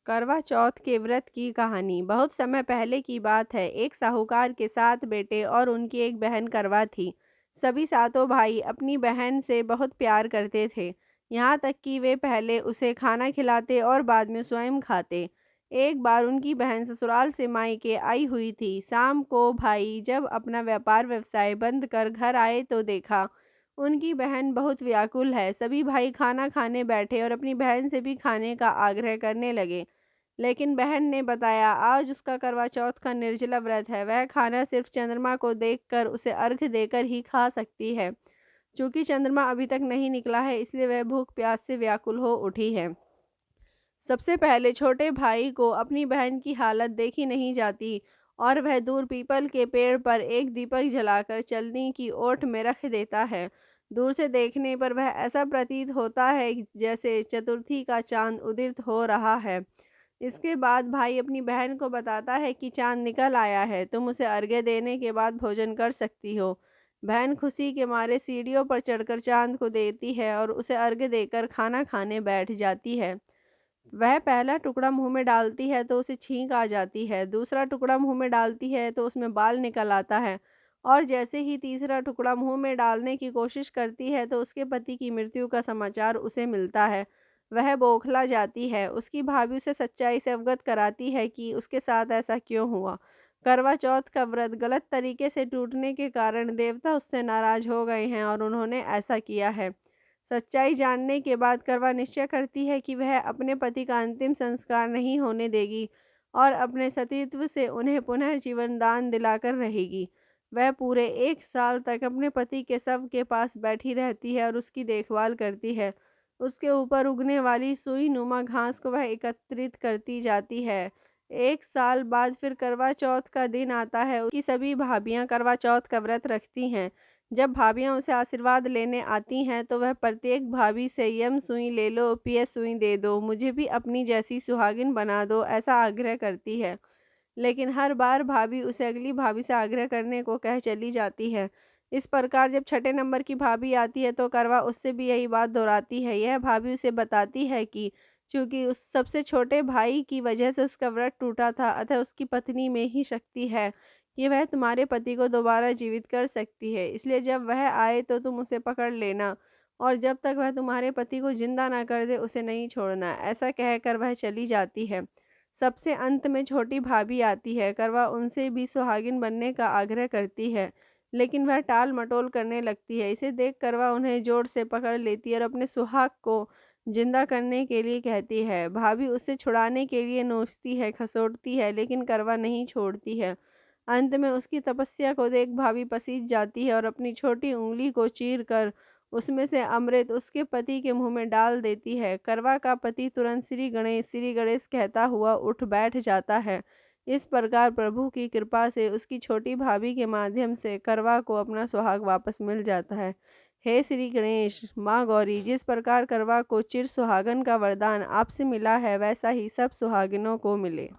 करवा चौथ के व्रत की कहानी बहुत समय पहले की बात है। एक साहूकार के 7 बेटे और उनकी एक बहन करवा थी। सभी सातों भाई अपनी बहन से बहुत प्यार करते थे। यहाँ तक कि वे पहले उसे खाना खिलाते और बाद में स्वयं खाते। एक बार उनकी बहन ससुराल से मायके आई हुई थी। शाम को भाई जब अपना व्यापार व्यवसाय बंद कर घर आए तो देखा उनकी बहन बहुत व्याकुल है। सभी भाई खाना खाने बैठे और अपनी बहन से भी खाने का आग्रह करने लगे। लेकिन बहन ने बताया आज उसका करवा चौथ का निर्जला व्रत है। वह खाना सिर्फ चंद्रमा को देखकर उसे अर्घ देकर ही खा सकती है। चूंकि चंद्रमा अभी तक नहीं निकला है इसलिए वह भूख प्यास से व्याकुल हो उठी है। सबसे पहले छोटे भाई को अपनी बहन की हालत देखी नहीं जाती और वह दूर पीपल के पेड़ पर एक दीपक जलाकर चलनी की ओट में रख देता है। दूर से देखने पर वह ऐसा प्रतीत होता है जैसे चतुर्थी का चांद उदित हो रहा है। इसके बाद भाई अपनी बहन को बताता है कि चांद निकल आया है, तुम उसे अर्घ्य देने के बाद भोजन कर सकती हो। बहन खुशी के मारे सीढ़ियों पर चढ़कर चांद को देती है और उसे अर्घ्य देकर खाना खाने बैठ जाती है। वह पहला टुकड़ा मुंह में डालती है तो उसे छींक आ जाती है, दूसरा टुकड़ा मुंह में डालती है तो उसमें बाल निकल आता है और जैसे ही तीसरा टुकड़ा मुंह में डालने की कोशिश करती है तो उसके पति की मृत्यु का समाचार उसे मिलता है। वह बौखला जाती है। उसकी भाभी उसे सच्चाई से अवगत कराती है कि उसके साथ ऐसा क्यों हुआ। करवा चौथ का व्रत गलत तरीके से टूटने के कारण देवता उससे नाराज हो गए हैं और उन्होंने ऐसा किया है। सच्चाई जानने के बाद करवा निश्चय करती है कि वह अपने पति का अंतिम संस्कार नहीं होने देगी और अपने सतीत्व से उन्हें पुनर्जीवन दान दिलाकर रहेगी। वह पूरे 1 साल तक अपने पति के शव के पास बैठी रहती है और उसकी देखभाल करती है। उसके ऊपर उगने वाली सुई नुमा घास को वह एकत्रित करती जाती है। 1 साल बाद फिर करवा चौथ का दिन आता है। उसकी सभी भाभियां करवा चौथ का व्रत रखती हैं। जब भाभियां उसे आशीर्वाद लेने आती हैं तो वह प्रत्येक भाभी से यम सुई ले लो, पिय सुई दे दो, मुझे भी अपनी जैसी सुहागिन बना दो, ऐसा आग्रह करती है। लेकिन हर बार भाभी उसे अगली भाभी से आग्रह करने को कह चली जाती है। इस प्रकार जब छठे नंबर की भाभी आती है तो करवा उससे भी यही बात दोहराती है। यह भाभी उसे बताती है कि चूंकि उस सबसे छोटे भाई की वजह से उसका व्रत टूटा था, अतः उसकी पत्नी में ही शक्ति है कि वह तुम्हारे पति को दोबारा जीवित कर सकती है। इसलिए जब वह आए तो तुम उसे पकड़ लेना और जब तक वह तुम्हारे पति को जिंदा ना कर दे उसे नहीं छोड़ना। ऐसा कहकर वह चली जाती है। सबसे अंत में छोटी भाभी आती है। करवा उनसे भी सुहागिन बनने का आग्रह करती है लेकिन वह टाल मटोल करने लगती है। इसे देख करवा उन्हें जोर से पकड़ लेती है और अपने सुहाग को जिंदा करने के लिए कहती है। भाभी उसे छुड़ाने के लिए नोचती है, खसोटती है, लेकिन करवा नहीं छोड़ती है। अंत में उसकी तपस्या को देख भाभी पसीज जाती है और अपनी छोटी उंगली को चीर कर उसमें से अमृत उसके पति के मुंह में डाल देती है। करवा का पति तुरंत श्री गणेश कहता हुआ उठ बैठ जाता है। इस प्रकार प्रभु की कृपा से उसकी छोटी भाभी के माध्यम से करवा को अपना सुहाग वापस मिल जाता है। हे श्री गणेश, माँ गौरी, जिस प्रकार करवा को चिर सुहागन का वरदान आपसे मिला है वैसा ही सब सुहागिनों को मिले।